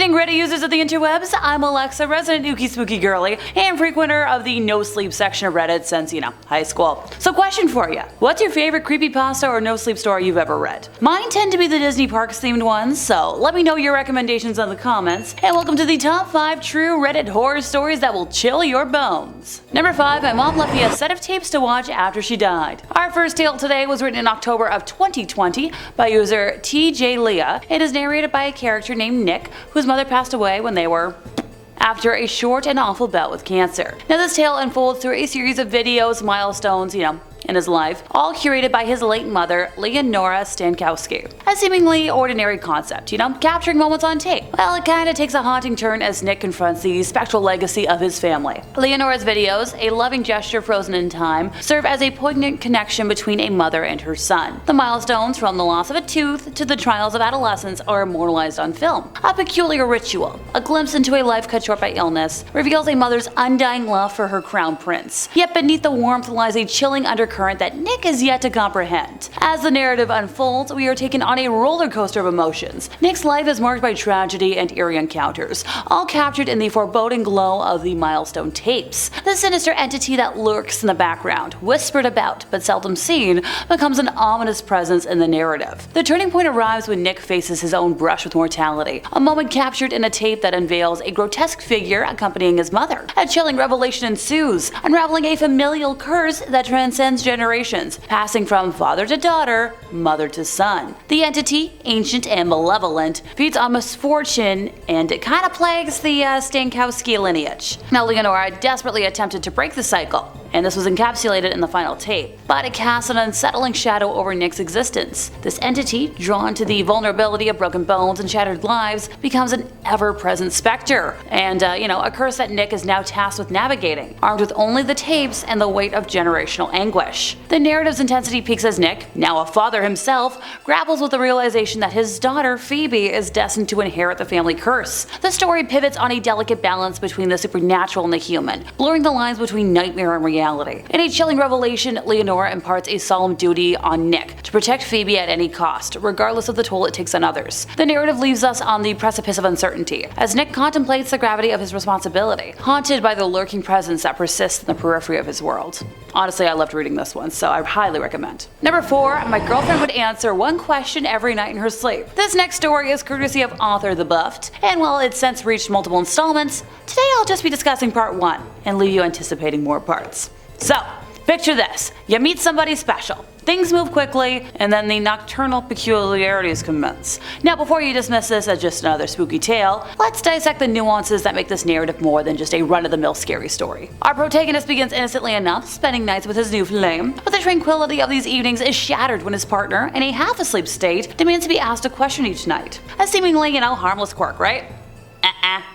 evening, Reddit users of the interwebs. I'm Alexa, resident ookie spooky girly, and frequenter of the no sleep section of Reddit since, high school. So question for you. What's your favorite creepypasta or no sleep story you've ever read? Mine tend to be the Disney Parks themed ones, so let me know your recommendations in the comments, and welcome to the top 5 true Reddit horror stories that will chill your bones. Number 5, my mom left me a set of tapes to watch after she died. Our first tale today was written in October of 2020 by user TJ Leah. It is narrated by a character named Nick, whose mother passed away when they were after a short and awful bout with cancer. Now this tale unfolds through a series of videos, milestones, in his life, all curated by his late mother, Leonora Stankowski. A seemingly ordinary concept, capturing moments on tape. Well, it kinda takes a haunting turn as Nick confronts the spectral legacy of his family. Leonora's videos, a loving gesture frozen in time, serve as a poignant connection between a mother and her son. The milestones, from the loss of a tooth to the trials of adolescence, are immortalized on film. A peculiar ritual, a glimpse into a life cut short by illness, reveals a mother's undying love for her crown prince. Yet beneath the warmth lies a chilling undercurrent that Nick is yet to comprehend. As the narrative unfolds, we are taken on a roller coaster of emotions. Nick's life is marked by tragedy and eerie encounters, all captured in the foreboding glow of the milestone tapes. The sinister entity that lurks in the background, whispered about but seldom seen, becomes an ominous presence in the narrative. The turning point arrives when Nick faces his own brush with mortality, a moment captured in a tape that unveils a grotesque figure accompanying his mother. A chilling revelation ensues, unraveling a familial curse that transcends generations, passing from father to daughter, mother to son. The entity, ancient and malevolent, feeds on misfortune, and it kinda plagues the Stankowski lineage. Now Leonora desperately attempted to break the cycle, and this was encapsulated in the final tape, but it casts an unsettling shadow over Nick's existence. This entity, drawn to the vulnerability of broken bones and shattered lives, becomes an ever-present specter, and a curse that Nick is now tasked with navigating, armed with only the tapes and the weight of generational anguish. The narrative's intensity peaks as Nick, now a father himself, grapples with the realization that his daughter, Phoebe, is destined to inherit the family curse. The story pivots on a delicate balance between the supernatural and the human, blurring the lines between nightmare and reality. In a chilling revelation, Leonora imparts a solemn duty on Nick to protect Phoebe at any cost, regardless of the toll it takes on others. The narrative leaves us on the precipice of uncertainty, as Nick contemplates the gravity of his responsibility, haunted by the lurking presence that persists in the periphery of his world. Honestly, I loved reading this one, so I highly recommend. Number 4, my girlfriend would answer one question every night in her sleep. This next story is courtesy of author The Buffed, and while it's since reached multiple installments, today I'll just be discussing part 1 and leave you anticipating more parts. So, picture this. You meet somebody special. Things move quickly, and then the nocturnal peculiarities commence. Now before you dismiss this as just another spooky tale, let's dissect the nuances that make this narrative more than just a run-of-the-mill scary story. Our protagonist begins innocently enough, spending nights with his new flame, but the tranquility of these evenings is shattered when his partner, in a half-asleep state, demands to be asked a question each night. A seemingly, harmless quirk, right?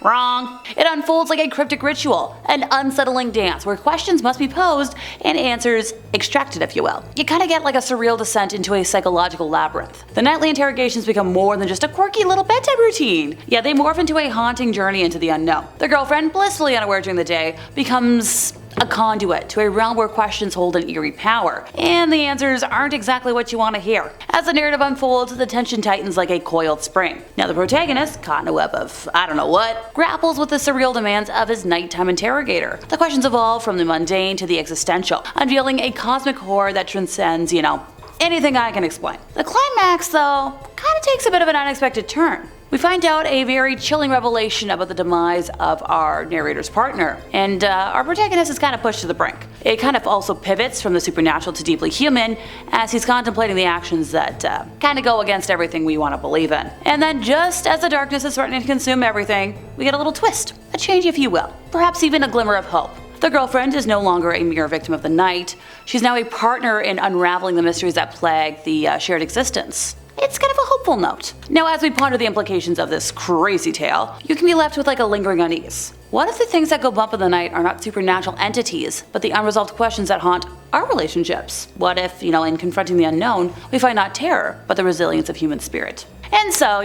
Wrong. It unfolds like a cryptic ritual, an unsettling dance where questions must be posed and answers extracted, if you will. You kinda get like a surreal descent into a psychological labyrinth. The nightly interrogations become more than just a quirky little bedtime routine. Yeah, they morph into a haunting journey into the unknown. The girlfriend, blissfully unaware during the day, becomes a conduit to a realm where questions hold an eerie power, and the answers aren't exactly what you want to hear. As the narrative unfolds, the tension tightens like a coiled spring. Now the protagonist, caught in a web of I don't know what, grapples with the surreal demands of his nighttime interrogator. The questions evolve from the mundane to the existential, unveiling a cosmic horror that transcends, anything I can explain. The climax, though, kinda takes a bit of an unexpected turn. We find out a very chilling revelation about the demise of our narrator's partner, and our protagonist is kind of pushed to the brink. It kind of also pivots from the supernatural to deeply human as he's contemplating the actions that kind of go against everything we want to believe in. And then just as the darkness is threatening to consume everything, we get a little twist, a change if you will, perhaps even a glimmer of hope. The girlfriend is no longer a mere victim of the night, she's now a partner in unraveling the mysteries that plague the shared existence. It's kind of a hopeful note. Now as we ponder the implications of this crazy tale, you can be left with like a lingering unease. What if the things that go bump in the night are not supernatural entities, but the unresolved questions that haunt our relationships? What if, in confronting the unknown, we find not terror, but the resilience of human spirit? And so,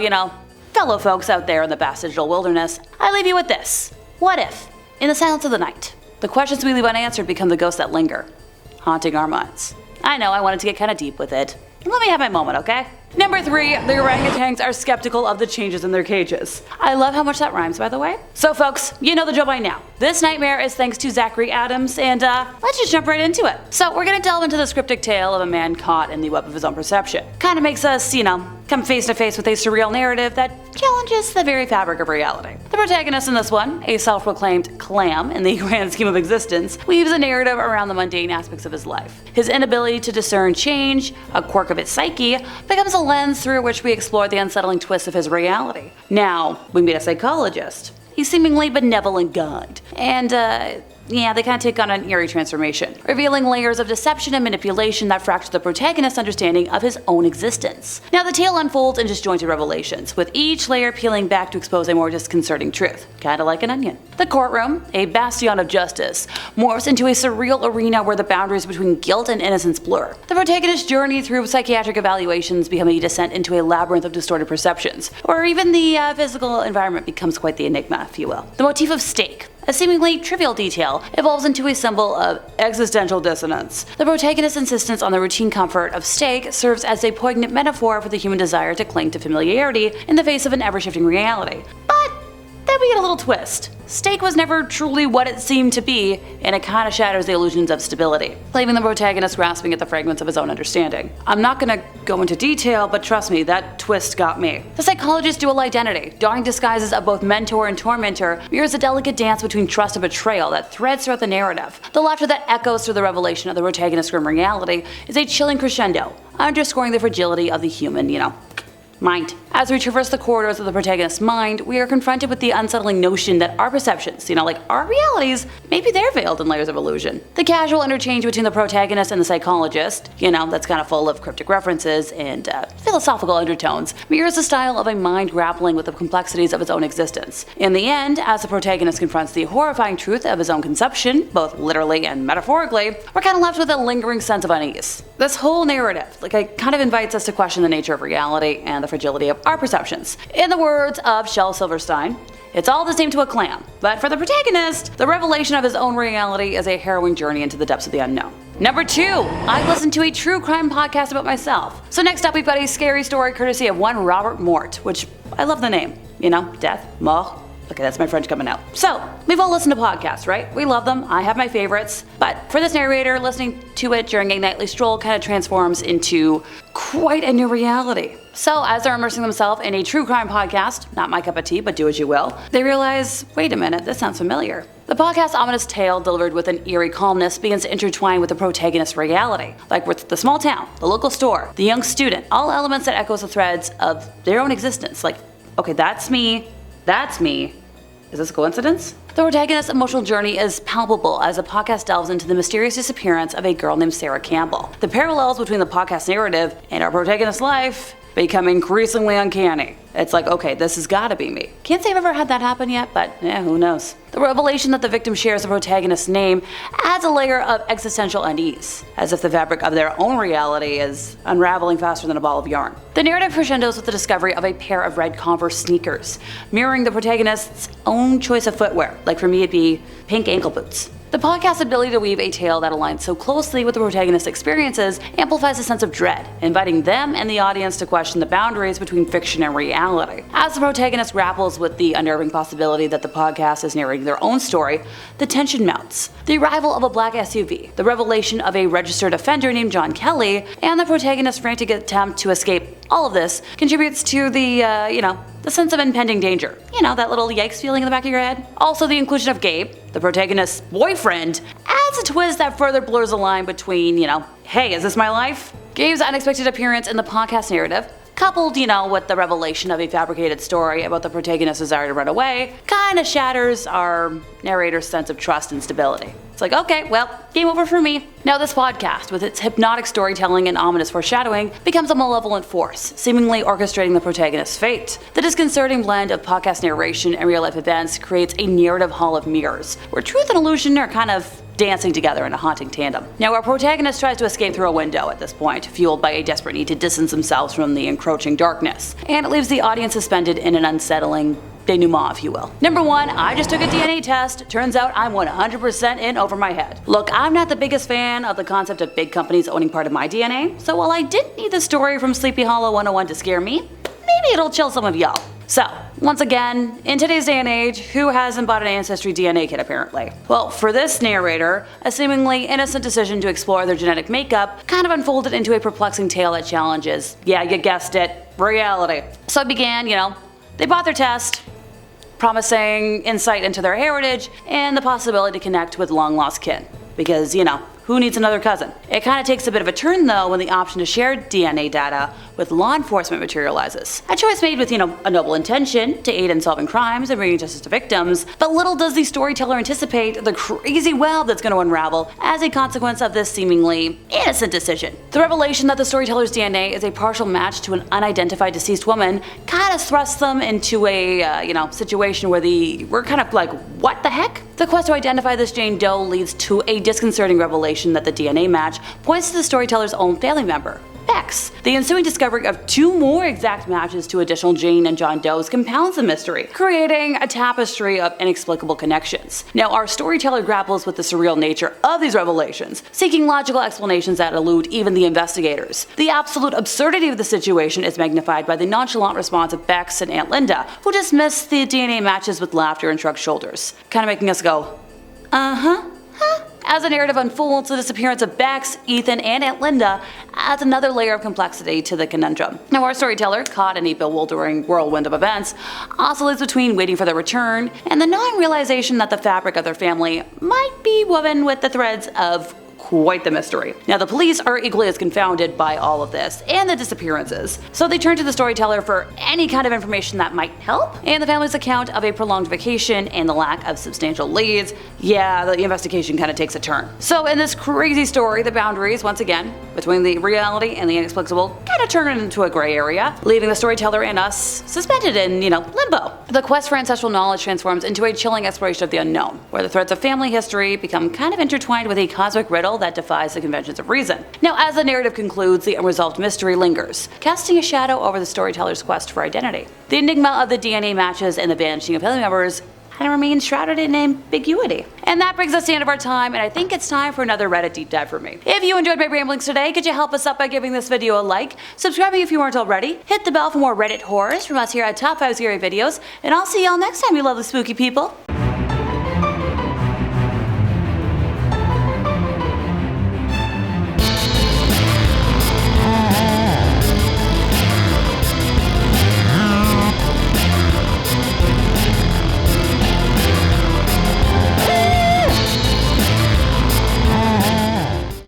fellow folks out there in the vast digital wilderness, I leave you with this. What if, in the silence of the night, the questions we leave unanswered become the ghosts that linger, haunting our minds? I know I wanted to get kind of deep with it. Let me have my moment, okay? Number 3, the orangutans are skeptical of the changes in their cages. I love how much that rhymes, by the way. So folks, you know the drill by now. This nightmare is thanks to Zachary Adams, and let's just jump right into it. So we're gonna delve into the cryptic tale of a man caught in the web of his own perception. Kinda makes us, come face to face with a surreal narrative that challenges the very fabric of reality. The protagonist in this one, a self-proclaimed clam in the grand scheme of existence, weaves a narrative around the mundane aspects of his life. His inability to discern change, a quirk of his psyche, becomes a lens through which we explore the unsettling twists of his reality. Now, we meet a psychologist, a seemingly benevolent god, and they kind of take on an eerie transformation, revealing layers of deception and manipulation that fracture the protagonist's understanding of his own existence. Now the tale unfolds in disjointed revelations, with each layer peeling back to expose a more disconcerting truth, kinda like an onion. The courtroom, a bastion of justice, morphs into a surreal arena where the boundaries between guilt and innocence blur. The protagonist's journey through psychiatric evaluations becomes a descent into a labyrinth of distorted perceptions, or even the physical environment becomes quite the enigma, if you will. The motif of stake, a seemingly trivial detail, evolves into a symbol of existential dissonance. The protagonist's insistence on the routine comfort of stake serves as a poignant metaphor for the human desire to cling to familiarity in the face of an ever-shifting reality. But then we get a little twist. Stake was never truly what it seemed to be, and it kinda shatters the illusions of stability, leaving the protagonist grasping at the fragments of his own understanding. I'm not gonna go into detail, but trust me, that twist got me. The psychologist's dual identity, donning disguises of both mentor and tormentor, mirrors a delicate dance between trust and betrayal that threads throughout the narrative. The laughter that echoes through the revelation of the protagonist's grim reality is a chilling crescendo, underscoring the fragility of the human, mind. As we traverse the corridors of the protagonist's mind, we are confronted with the unsettling notion that our perceptions, like our realities, maybe they're veiled in layers of illusion. The casual interchange between the protagonist and the psychologist, that's kind of full of cryptic references and philosophical undertones, mirrors the style of a mind grappling with the complexities of its own existence. In the end, as the protagonist confronts the horrifying truth of his own conception, both literally and metaphorically, we're kind of left with a lingering sense of unease. This whole narrative, it kind of invites us to question the nature of reality and the fragility of our perceptions. In the words of Shel Silverstein, it's all the same to a clam, but for the protagonist, the revelation of his own reality is a harrowing journey into the depths of the unknown. Number 2, I listened to a true crime podcast about myself. So next up we've got a scary story courtesy of one Robert Mort, which I love the name, death, mort. Okay, that's my French coming out. So, we've all listened to podcasts, right? We love them. I have my favorites. But for this narrator, listening to it during a nightly stroll kind of transforms into quite a new reality. So, as they're immersing themselves in a true crime podcast, not my cup of tea, but do as you will, they realize, wait a minute, this sounds familiar. The podcast's ominous tale, delivered with an eerie calmness, begins to intertwine with the protagonist's reality, like with the small town, the local store, the young student, all elements that echoes the threads of their own existence. Like, okay, that's me. Is this a coincidence? The protagonist's emotional journey is palpable as the podcast delves into the mysterious disappearance of a girl named Sarah Campbell. The parallels between the podcast narrative and our protagonist's life become increasingly uncanny. It's like, okay, this has gotta be me. Can't say I've ever had that happen yet, but who knows. The revelation that the victim shares the protagonist's name adds a layer of existential unease, as if the fabric of their own reality is unraveling faster than a ball of yarn. The narrative crescendos with the discovery of a pair of red Converse sneakers, mirroring the protagonist's own choice of footwear. Like for me, it'd be pink ankle boots. The podcast's ability to weave a tale that aligns so closely with the protagonist's experiences amplifies a sense of dread, inviting them and the audience to question the boundaries between fiction and reality. As the protagonist grapples with the unnerving possibility that the podcast is narrating their own story, the tension mounts. The arrival of a black SUV, the revelation of a registered offender named John Kelly, and the protagonist's frantic attempt to escape all of this contributes to the sense of impending danger. That little yikes feeling in the back of your head. Also, the inclusion of Gabe, the protagonist's boyfriend, adds a twist that further blurs the line between, hey, is this my life? Gabe's unexpected appearance in the podcast narrative, coupled, with the revelation of a fabricated story about the protagonist's desire to run away, kinda shatters our narrator's sense of trust and stability. It's like, okay, well, game over for me. Now this podcast, with its hypnotic storytelling and ominous foreshadowing, becomes a malevolent force, seemingly orchestrating the protagonist's fate. The disconcerting blend of podcast narration and real-life events creates a narrative hall of mirrors, where truth and illusion are kind of dancing together in a haunting tandem. Now our protagonist tries to escape through a window at this point, fueled by a desperate need to distance themselves from the encroaching darkness, and it leaves the audience suspended in an unsettling denouement, if you will. Number 1, I just took a DNA test. Turns out I'm 100% in over my head. Look, I'm not the biggest fan of the concept of big companies owning part of my DNA, so while I didn't need the story from Sleepy Hollow 101 to scare me, maybe it'll chill some of y'all. So, once again, in today's day and age, who hasn't bought an Ancestry DNA kit apparently? Well, for this narrator, a seemingly innocent decision to explore their genetic makeup kind of unfolded into a perplexing tale that challenges, yeah, you guessed it, reality. So it began, they bought their test, promising insight into their heritage and the possibility to connect with long-lost kin. Because, who needs another cousin? It kind of takes a bit of a turn though when the option to share DNA data with law enforcement materializes. A choice made with, a noble intention to aid in solving crimes and bringing justice to victims, but little does the storyteller anticipate the crazy web that's going to unravel as a consequence of this seemingly innocent decision. The revelation that the storyteller's DNA is a partial match to an unidentified deceased woman kind of thrusts them into a, situation where we're kind of like, what the heck? The quest to identify this Jane Doe leads to a disconcerting revelation that the DNA match points to the storyteller's own family member, Bex. The ensuing discovery of 2 more exact matches to additional Jane and John Does compounds the mystery, creating a tapestry of inexplicable connections. Now, our storyteller grapples with the surreal nature of these revelations, seeking logical explanations that elude even the investigators. The absolute absurdity of the situation is magnified by the nonchalant response of Bex and Aunt Linda, who dismiss the DNA matches with laughter and shrugged shoulders, kind of making us go, huh? As the narrative unfolds, the disappearance of Bex, Ethan, and Aunt Linda adds another layer of complexity to the conundrum. Now, our storyteller, caught in a bewildering whirlwind of events, oscillates between waiting for their return and the gnawing realization that the fabric of their family might be woven with the threads of quite the mystery. Now, the police are equally as confounded by all of this and the disappearances, so they turn to the storyteller for any kind of information that might help, and the family's account of a prolonged vacation and the lack of substantial leads, yeah, the investigation kind of takes a turn. So in this crazy story, the boundaries, once again, between the reality and the inexplicable kind of turn into a gray area, leaving the storyteller and us suspended in, limbo. The quest for ancestral knowledge transforms into a chilling exploration of the unknown, where the threads of family history become kind of intertwined with a cosmic riddle that defies the conventions of reason. Now, as the narrative concludes, the unresolved mystery lingers, casting a shadow over the storyteller's quest for identity. The enigma of the DNA matches and the vanishing of family members kind of remains shrouded in ambiguity. And that brings us to the end of our time, and I think it's time for another Reddit deep dive for me. If you enjoyed my ramblings today, could you help us out by giving this video a like, subscribing if you weren't already, hit the bell for more Reddit horrors from us here at Top 5 Scary Videos, and I'll see y'all next time, you lovely spooky people.